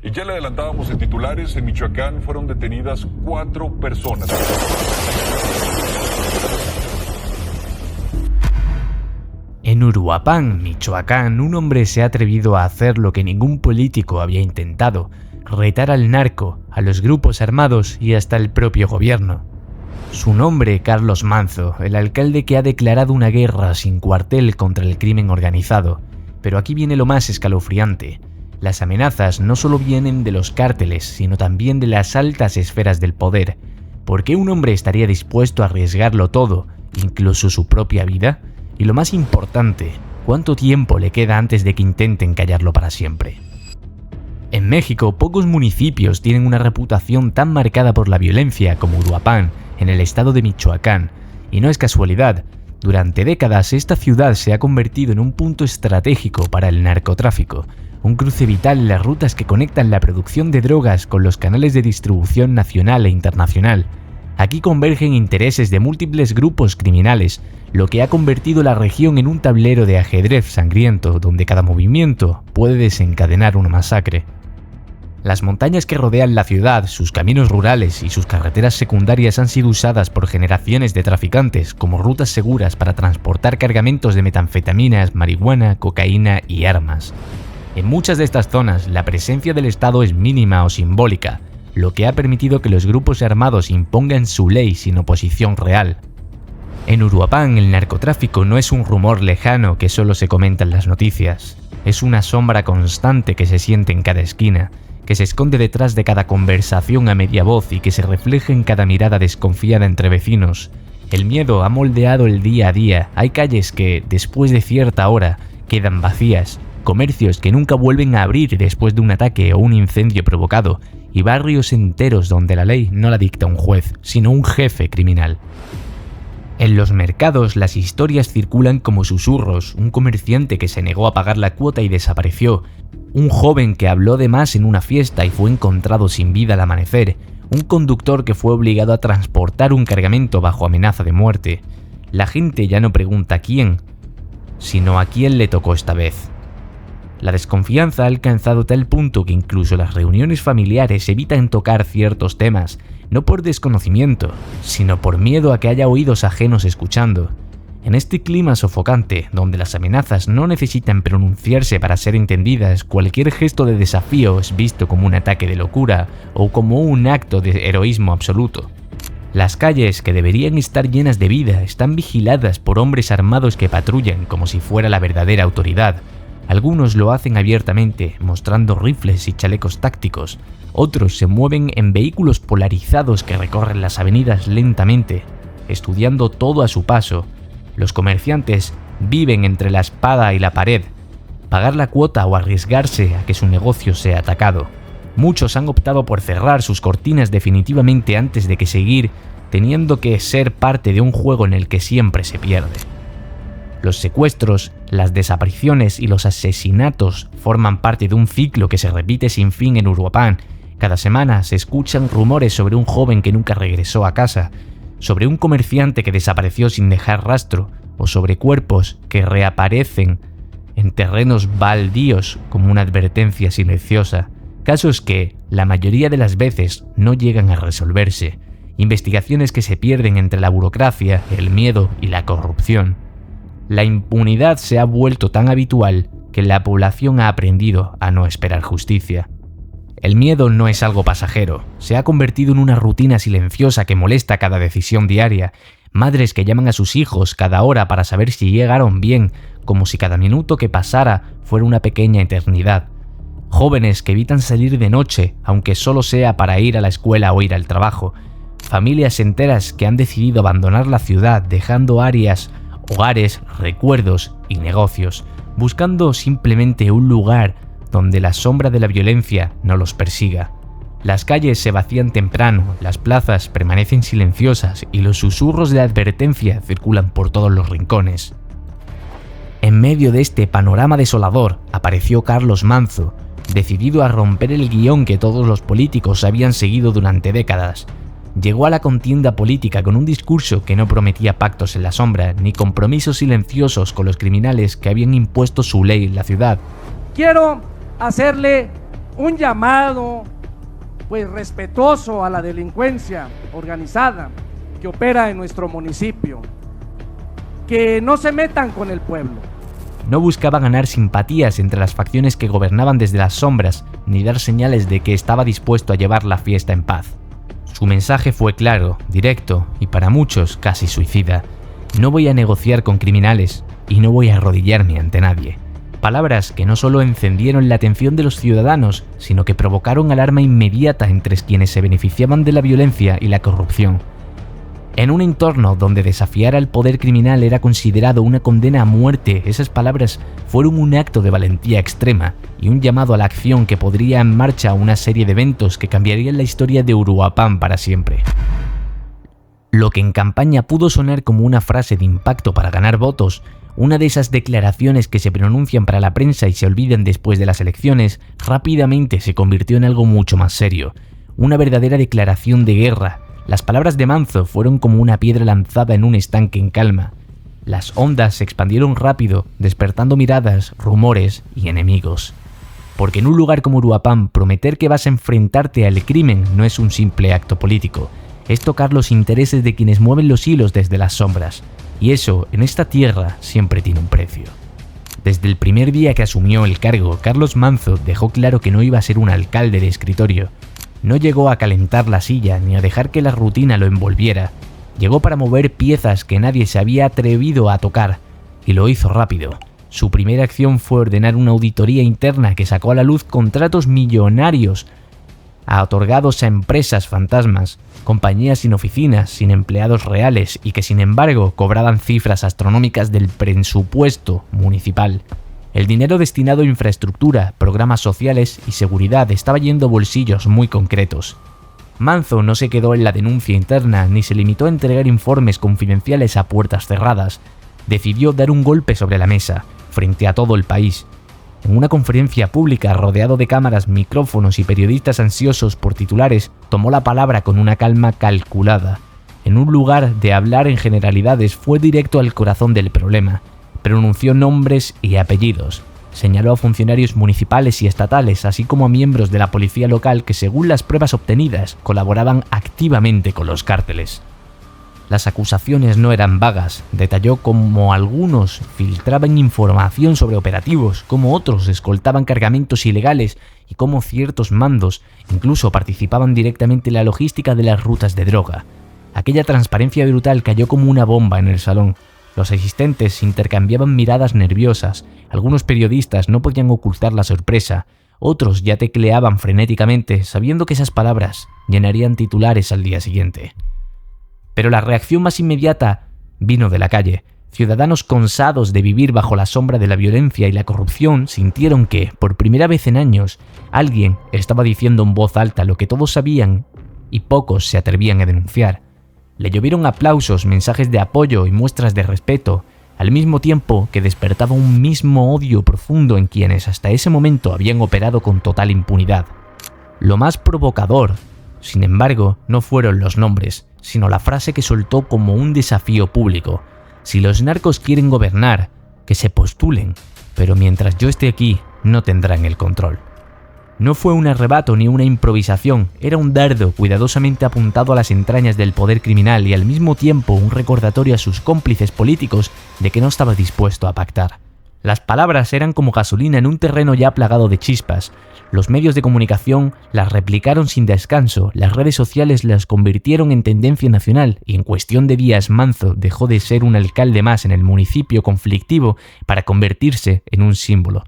Y ya le adelantábamos en titulares, en Michoacán fueron detenidas 4 personas. En Uruapan, Michoacán, un hombre se ha atrevido a hacer lo que ningún político había intentado: retar al narco, a los grupos armados y hasta el propio gobierno. Su nombre, Carlos Manzo, el alcalde que ha declarado una guerra sin cuartel contra el crimen organizado. Pero aquí viene lo más escalofriante. Las amenazas no solo vienen de los cárteles, sino también de las altas esferas del poder. ¿Por qué un hombre estaría dispuesto a arriesgarlo todo, incluso su propia vida? Y lo más importante, ¿cuánto tiempo le queda antes de que intenten callarlo para siempre? En México, pocos municipios tienen una reputación tan marcada por la violencia como Uruapan, en el estado de Michoacán. Y no es casualidad. Durante décadas, esta ciudad se ha convertido en un punto estratégico para el narcotráfico, un cruce vital en las rutas que conectan la producción de drogas con los canales de distribución nacional e internacional. Aquí convergen intereses de múltiples grupos criminales, lo que ha convertido la región en un tablero de ajedrez sangriento donde cada movimiento puede desencadenar una masacre. Las montañas que rodean la ciudad, sus caminos rurales y sus carreteras secundarias han sido usadas por generaciones de traficantes como rutas seguras para transportar cargamentos de metanfetaminas, marihuana, cocaína y armas. En muchas de estas zonas, la presencia del Estado es mínima o simbólica, lo que ha permitido que los grupos armados impongan su ley sin oposición real. En Uruapan, el narcotráfico no es un rumor lejano que solo se comenta en las noticias. Es una sombra constante que se siente en cada esquina, que se esconde detrás de cada conversación a media voz y que se refleja en cada mirada desconfiada entre vecinos. El miedo ha moldeado el día a día. Hay calles que, después de cierta hora, quedan vacías, comercios que nunca vuelven a abrir después de un ataque o un incendio provocado, y barrios enteros donde la ley no la dicta un juez, sino un jefe criminal. En los mercados las historias circulan como susurros: un comerciante que se negó a pagar la cuota y desapareció, un joven que habló de más en una fiesta y fue encontrado sin vida al amanecer, un conductor que fue obligado a transportar un cargamento bajo amenaza de muerte. La gente ya no pregunta quién, sino a quién le tocó esta vez. La desconfianza ha alcanzado tal punto que incluso las reuniones familiares evitan tocar ciertos temas, no por desconocimiento, sino por miedo a que haya oídos ajenos escuchando. En este clima sofocante, donde las amenazas no necesitan pronunciarse para ser entendidas, cualquier gesto de desafío es visto como un ataque de locura o como un acto de heroísmo absoluto. Las calles, que deberían estar llenas de vida, están vigiladas por hombres armados que patrullan como si fuera la verdadera autoridad. Algunos lo hacen abiertamente, mostrando rifles y chalecos tácticos. Otros se mueven en vehículos polarizados que recorren las avenidas lentamente, estudiando todo a su paso. Los comerciantes viven entre la espada y la pared, pagar la cuota o arriesgarse a que su negocio sea atacado. Muchos han optado por cerrar sus cortinas definitivamente antes de que seguir teniendo que ser parte de un juego en el que siempre se pierde. Los secuestros, las desapariciones y los asesinatos forman parte de un ciclo que se repite sin fin en Uruapan. Cada semana se escuchan rumores sobre un joven que nunca regresó a casa, sobre un comerciante que desapareció sin dejar rastro, o sobre cuerpos que reaparecen en terrenos baldíos como una advertencia silenciosa. Casos que, la mayoría de las veces, no llegan a resolverse. Investigaciones que se pierden entre la burocracia, el miedo y la corrupción. La impunidad se ha vuelto tan habitual que la población ha aprendido a no esperar justicia. El miedo no es algo pasajero, se ha convertido en una rutina silenciosa que molesta cada decisión diaria. Madres que llaman a sus hijos cada hora para saber si llegaron bien, como si cada minuto que pasara fuera una pequeña eternidad. Jóvenes que evitan salir de noche, aunque solo sea para ir a la escuela o ir al trabajo. Familias enteras que han decidido abandonar la ciudad, dejando áreas, hogares, recuerdos y negocios, buscando simplemente un lugar donde la sombra de la violencia no los persiga. Las calles se vacían temprano, las plazas permanecen silenciosas y los susurros de advertencia circulan por todos los rincones. En medio de este panorama desolador apareció Carlos Manzo, decidido a romper el guión que todos los políticos habían seguido durante décadas. Llegó a la contienda política con un discurso que no prometía pactos en la sombra ni compromisos silenciosos con los criminales que habían impuesto su ley en la ciudad. Quiero hacerle un llamado respetuoso a la delincuencia organizada que opera en nuestro municipio, que no se metan con el pueblo. No buscaba ganar simpatías entre las facciones que gobernaban desde las sombras, ni dar señales de que estaba dispuesto a llevar la fiesta en paz. Su mensaje fue claro, directo y para muchos casi suicida. No voy a negociar con criminales y no voy a arrodillarme ante nadie. Palabras que no solo encendieron la atención de los ciudadanos, sino que provocaron alarma inmediata entre quienes se beneficiaban de la violencia y la corrupción. En un entorno donde desafiar al poder criminal era considerado una condena a muerte, esas palabras fueron un acto de valentía extrema y un llamado a la acción que pondría en marcha una serie de eventos que cambiarían la historia de Uruapan para siempre. Lo que en campaña pudo sonar como una frase de impacto para ganar votos, una de esas declaraciones que se pronuncian para la prensa y se olvidan después de las elecciones, rápidamente se convirtió en algo mucho más serio, una verdadera declaración de guerra. Las palabras de Manzo fueron como una piedra lanzada en un estanque en calma. Las ondas se expandieron rápido, despertando miradas, rumores y enemigos. Porque en un lugar como Uruapan, prometer que vas a enfrentarte al crimen no es un simple acto político, es tocar los intereses de quienes mueven los hilos desde las sombras. Y eso, en esta tierra, siempre tiene un precio. Desde el primer día que asumió el cargo, Carlos Manzo dejó claro que no iba a ser un alcalde de escritorio. No llegó a calentar la silla ni a dejar que la rutina lo envolviera. Llegó para mover piezas que nadie se había atrevido a tocar, y lo hizo rápido. Su primera acción fue ordenar una auditoría interna que sacó a la luz contratos millonarios otorgados a empresas fantasmas, compañías sin oficinas, sin empleados reales y que sin embargo cobraban cifras astronómicas del presupuesto municipal. El dinero destinado a infraestructura, programas sociales y seguridad estaba yendo a bolsillos muy concretos. Manzo no se quedó en la denuncia interna ni se limitó a entregar informes confidenciales a puertas cerradas. Decidió dar un golpe sobre la mesa, frente a todo el país. En una conferencia pública rodeado de cámaras, micrófonos y periodistas ansiosos por titulares, tomó la palabra con una calma calculada. En un lugar de hablar en generalidades, fue directo al corazón del problema. Pronunció nombres y apellidos. Señaló a funcionarios municipales y estatales, así como a miembros de la policía local que, según las pruebas obtenidas, colaboraban activamente con los cárteles. Las acusaciones no eran vagas, detalló cómo algunos filtraban información sobre operativos, cómo otros escoltaban cargamentos ilegales y cómo ciertos mandos incluso participaban directamente en la logística de las rutas de droga. Aquella transparencia brutal cayó como una bomba en el salón. Los asistentes intercambiaban miradas nerviosas, algunos periodistas no podían ocultar la sorpresa, otros ya tecleaban frenéticamente sabiendo que esas palabras llenarían titulares al día siguiente. Pero la reacción más inmediata vino de la calle. Ciudadanos cansados de vivir bajo la sombra de la violencia y la corrupción sintieron que, por primera vez en años, alguien estaba diciendo en voz alta lo que todos sabían y pocos se atrevían a denunciar. Le llovieron aplausos, mensajes de apoyo y muestras de respeto, al mismo tiempo que despertaba un mismo odio profundo en quienes hasta ese momento habían operado con total impunidad. Lo más provocador, sin embargo, no fueron los nombres, sino la frase que soltó como un desafío público. Si los narcos quieren gobernar, que se postulen, pero mientras yo esté aquí, no tendrán el control. No fue un arrebato ni una improvisación, era un dardo cuidadosamente apuntado a las entrañas del poder criminal y al mismo tiempo un recordatorio a sus cómplices políticos de que no estaba dispuesto a pactar. Las palabras eran como gasolina en un terreno ya plagado de chispas. Los medios de comunicación las replicaron sin descanso, las redes sociales las convirtieron en tendencia nacional y en cuestión de días Manzo dejó de ser un alcalde más en el municipio conflictivo para convertirse en un símbolo.